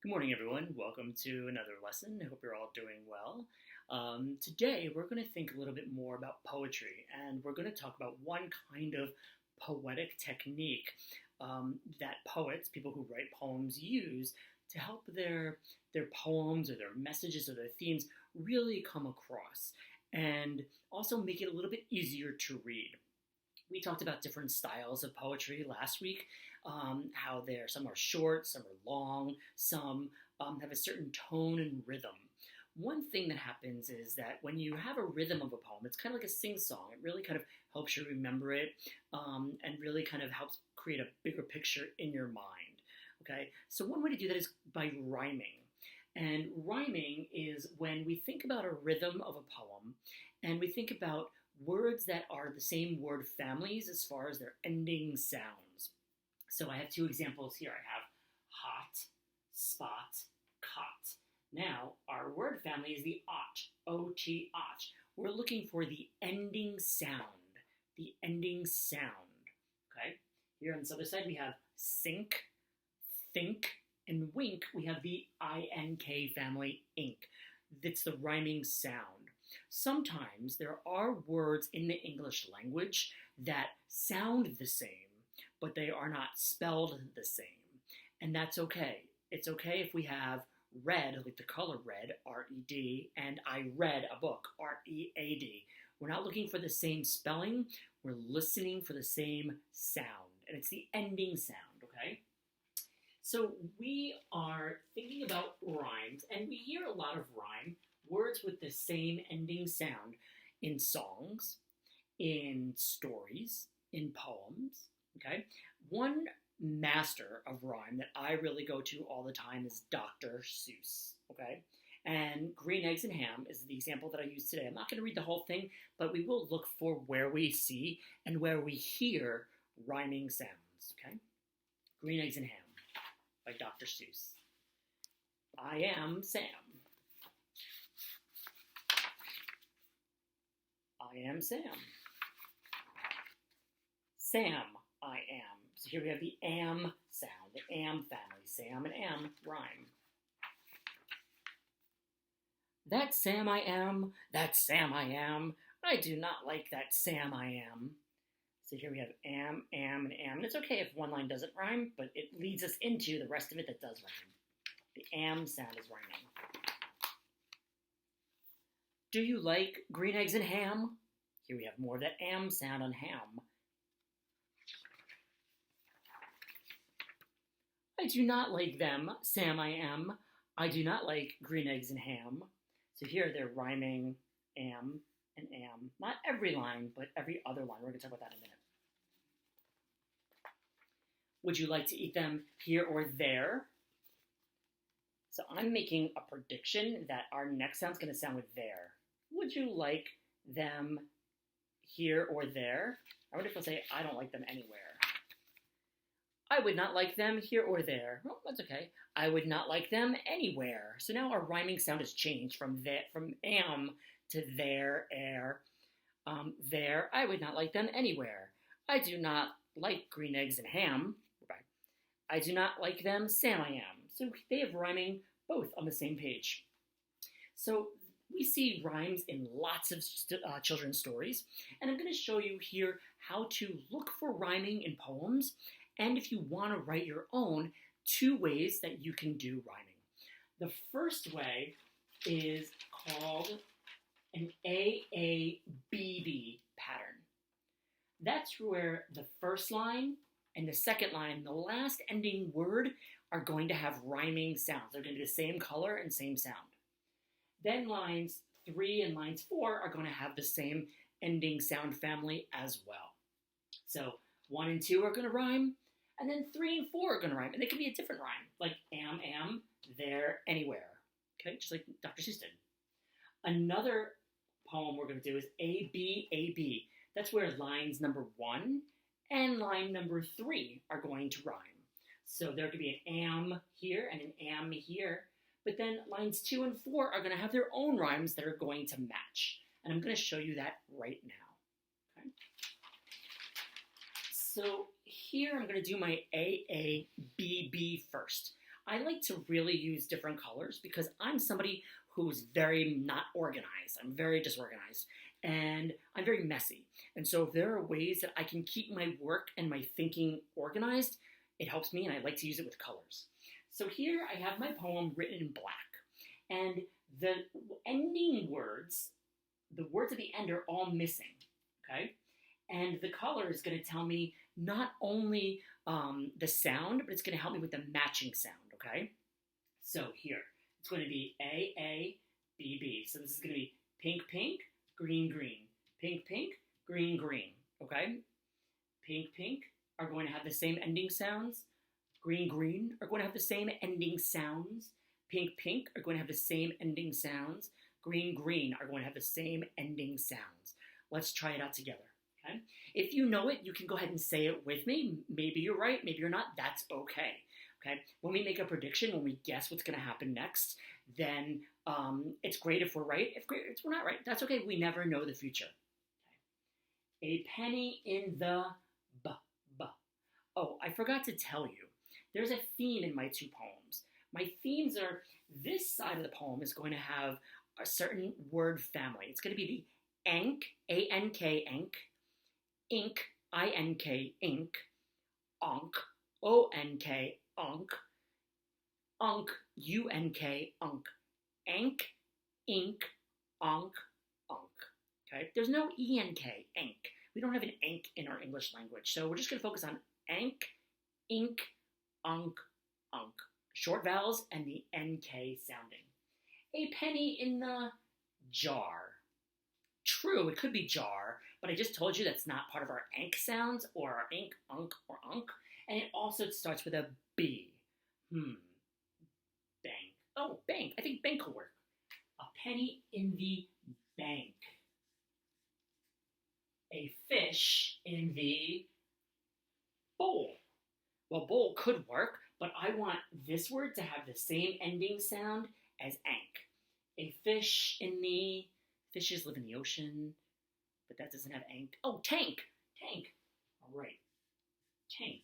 Good morning, everyone. Welcome to another lesson. I hope you're all doing well. Today, we're going to think a little bit more about poetry, and we're going to talk about one kind of poetic technique that poets, people who write poems, use to help their poems or their messages or their themes really come across, and also make it a little bit easier to read. We talked about different styles of poetry last week, how some are short, some are long, some have a certain tone and rhythm. One thing that happens is that when you have a rhythm of a poem, it's kind of like a sing-song. It really kind of helps you remember it, and really kind of helps create a bigger picture in your mind. Okay, so one way to do that is by rhyming. And rhyming is when we think about a rhythm of a poem and we think about words that are the same word families as far as their ending sounds. So I have two examples here. I have hot, spot, cot. Now, our word family is the ot, O-T, ot. We're looking for the ending sound, okay? Here on this other side, we have sink, think, and wink. We have the I-N-K family, ink. That's the rhyming sound. Sometimes there are words in the English language that sound the same, but they are not spelled the same. And that's okay. It's okay if we have red, like the color red, R-E-D, and I read a book, R-E-A-D. We're not looking for the same spelling. We're listening for the same sound. And it's the ending sound, okay? So we are thinking about rhymes, and we hear a lot of rhyme, words with the same ending sound in songs, in stories, in poems, okay? One master of rhyme that I really go to all the time is Dr. Seuss, okay? And Green Eggs and Ham is the example that I use today. I'm not going to read the whole thing, but we will look for where we see and where we hear rhyming sounds, okay? Green Eggs and Ham by Dr. Seuss. I am Sam. I am Sam. Sam, I am. So here we have the am sound, the am family. Sam and am rhyme. That Sam I am, that Sam I am. I do not like that Sam I am. So here we have am, and am. And it's okay if one line doesn't rhyme, but it leads us into the rest of it that does rhyme. The am sound is rhyming. Do you like green eggs and ham? Here we have more of that am sound on ham. I do not like them, Sam I am. I do not like green eggs and ham. So here they're rhyming am and am. Not every line, but every other line. We're going to talk about that in a minute. Would you like to eat them here or there? So I'm making a prediction that our next sound's going to sound with there. Would you like them here or there? I wonder if I'll say I don't like them anywhere. I would not like them here or there. Well, that's okay. I would not like them anywhere. So now our rhyming sound has changed from am to there, air. There, I would not like them anywhere. I do not like green eggs and ham. I do not like them, Sam I am. So they have rhyming both on the same page. So we see rhymes in lots of children's stories, and I'm going to show you here how to look for rhyming in poems, and if you want to write your own, two ways that you can do rhyming. The first way is called an AABB pattern. That's where the first line and the second line, the last ending word, are going to have rhyming sounds. They're going to be the same color and same sound. Then lines 3 and lines 4 are going to have the same ending sound family as well. So 1 and 2 are going to rhyme, and then 3 and 4 are going to rhyme. And they can be a different rhyme, like am, there, anywhere. Okay, just like Dr. Seuss did. Another poem we're going to do is ABAB. That's where lines number 1 and line number 3 are going to rhyme. So there could be an am here and an am here, but then lines 2 and 4 are going to have their own rhymes that are going to match. And I'm going to show you that right now. Okay? So here I'm going to do my AABB first. I like to really use different colors because I'm somebody who's very not organized. I'm very disorganized and I'm very messy. And so if there are ways that I can keep my work and my thinking organized, it helps me and I like to use it with colors. So here I have my poem written in black. And the ending words, the words at the end are all missing, okay? And the color is going to tell me not only the sound, but it's going to help me with the matching sound, okay? So here, it's going to be A, A, B, B. So this is going to be pink, pink, green, green. Pink, pink, green, green, okay? Pink, pink are going to have the same ending sounds. Green, green are going to have the same ending sounds. Pink, pink are going to have the same ending sounds. Green, green are going to have the same ending sounds. Let's try it out together, okay? If you know it, you can go ahead and say it with me. Maybe you're right, maybe you're not. That's okay, okay? When we make a prediction, when we guess what's going to happen next, then it's great if we're right. If we're not right, that's okay. We never know the future. Okay. A penny in the b. Oh, I forgot to tell you. There's a theme in my two poems. My themes are, this side of the poem is going to have a certain word family. It's going to be the ank, A-N-K, ank, ink, I-N-K, ink, onk, O-N-K, onk, unk, U-N-K, unk, ank, ink, onk, unk. Okay? There's no E-N-K, ank. We don't have an ank in our English language, so we're just going to focus on ank, ink, unk, unk. Short vowels and the NK sounding. A penny in the jar. True, it could be jar, but I just told you that's not part of our ank sounds or our ink, unk, or unk. And it also starts with a B. Bank. Oh, bank. I think bank will work. A penny in the bank. A fish in the bowl. Well, bowl could work, but I want this word to have the same ending sound as ank. A fish in the... Fishes live in the ocean, but that doesn't have ank. Oh, tank! Tank. All right. Tank.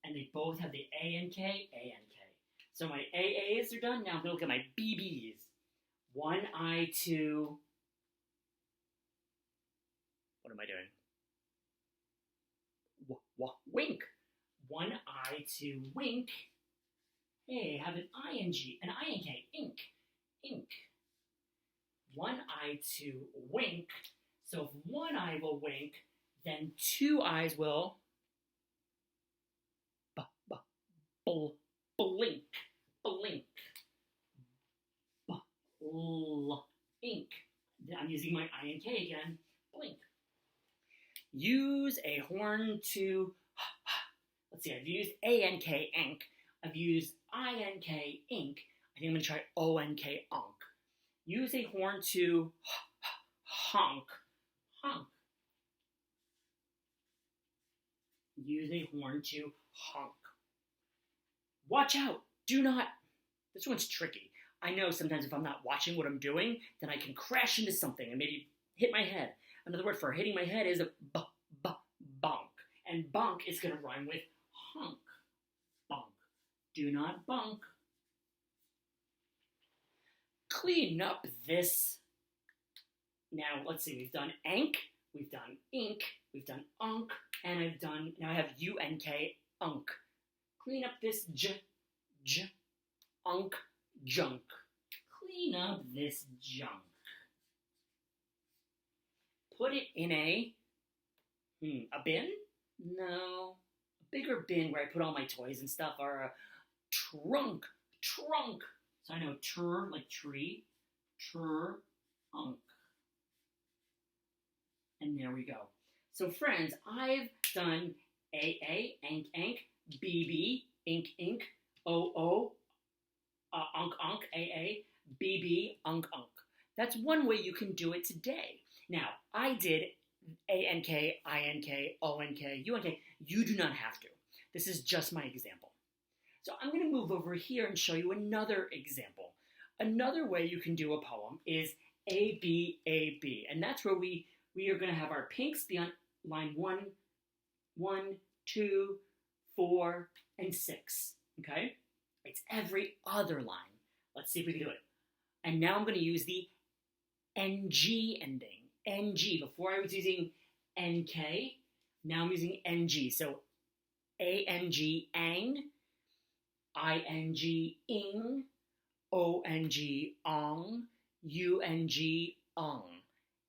And they both have the A-N-K, A-N-K. So my AAs are done. Now I'm going to look at my BBs. One eye to... What am I doing? Wink. One eye to wink. Hey, I have an ing, an ink, ink, ink. One eye to wink. So if one eye will wink, then two eyes will blink, blink, ink. I'm using my ink again, blink. Use a horn to, let's see, I've used A-N-K, ank. I've used I-N-K, ink. I think I'm going to try O-N-K, onk. Use a horn to honk, honk. Use a horn to honk. Watch out, do not, this one's tricky. I know sometimes if I'm not watching what I'm doing, then I can crash into something and maybe hit my head. Another word for hitting my head is bonk. And bonk is going to rhyme with honk. Bonk. Do not bonk. Clean up this. Now, let's see. We've done ank. We've done ink. We've done unk. And now I have U-N-K, unk. Clean up this unk, junk. Clean up this junk. Put it in a bin? No. A bigger bin where I put all my toys and stuff, or a trunk. So I know tur, like tree, unk. And there we go. So friends, I've done A, ank, ank, BB, ink, ink, OO, unk, AA, BB, unk. That's one way you can do it today. Now, I did A-N-K, I-N-K, O-N-K, U-N-K. You do not have to. This is just my example. So I'm going to move over here and show you another example. Another way you can do a poem is A, B, A, B. And that's where we are going to have our pinks be on line 1, 2, 4, and 6. okay? It's every other line. Let's see if we can do it. And now I'm going to use the NG ending. NG. Before I was using NK, now I'm using NG. So ANG, ang, ING, ing, ONG, ong, UNG, ung.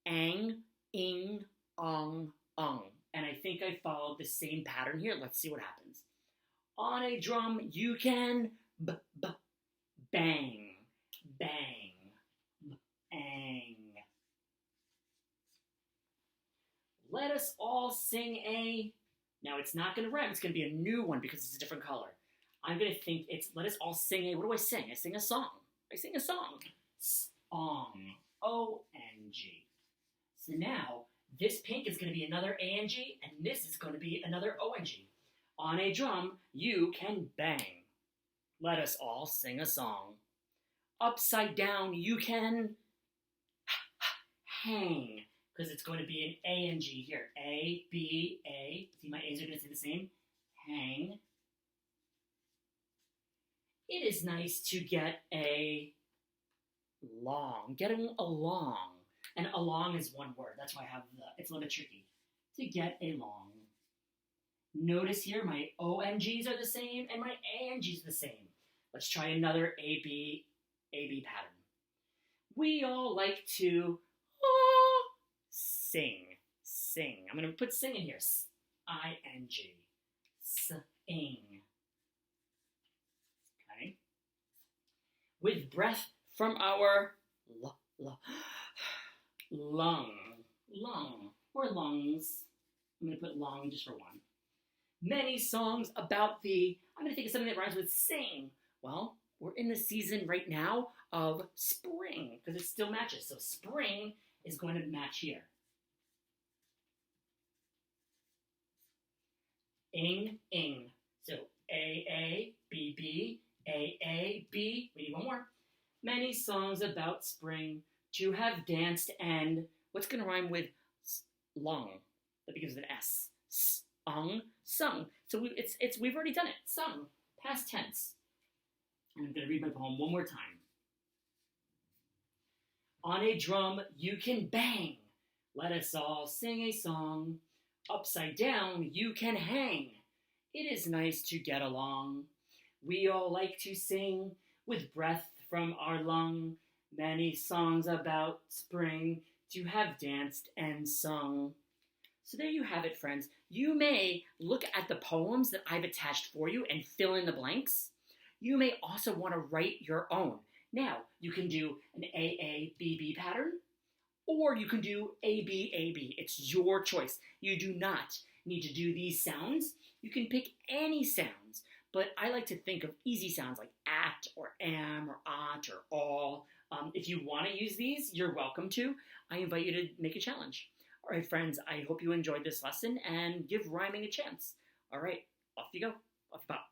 Ang, ing, ong, ung. And I think I followed the same pattern here. Let's see what happens. On a drum, you can bang, bang, bang. Let us all sing a... Now, it's not going to rhyme. It's going to be a new one because it's a different color. I'm going to think it's... Let us all sing a... What do I sing? I sing a song. I sing a song. Song. O-N-G. So now, this pink is going to be another A-N-G, and this is going to be another O-N-G. On a drum, you can bang. Let us all sing a song. Upside down, you can hang. Because it's going to be an A and G here. A, B, A. See, my A's are going to say the same. Hang. It is nice to get a long. Getting along. And along is one word. That's why I have the, it's a little bit tricky. To get along. Notice here my O-N-Gs are the same and my A-N-Gs are the same. Let's try another A-B pattern. We all like to sing. Sing. I'm going to put sing in here. I-N-G. Sing. Okay. With breath from our lung. Lung. Or lungs. I'm going to put lung just for one. Many songs about the... I'm going to think of something that rhymes with sing. Well, we're in the season right now of spring, because it still matches. So spring is going to match here. Ing, ing. So A, B, B, A, B. We need one more. Many songs about spring to have danced and... What's going to rhyme with lung? That begins with an S. Sung, sung. So we've already done it. Sung, past tense. And I'm going to read my poem one more time. On a drum, you can bang. Let us all sing a song. Upside down, you can hang. It is nice to get along. We all like to sing with breath from our lung. Many songs about spring to have danced and sung. So there you have it, friends. You may look at the poems that I've attached for you and fill in the blanks. You may also want to write your own. Now, you can do an A-A-B-B pattern, or you can do A-B-A-B. It's your choice. You do not need to do these sounds. You can pick any sounds, but I like to think of easy sounds like at, or am, or aunt, or all. If you want to use these, you're welcome to. I invite you to make a challenge. All right, friends, I hope you enjoyed this lesson and give rhyming a chance. All right, off you go. Off you pop.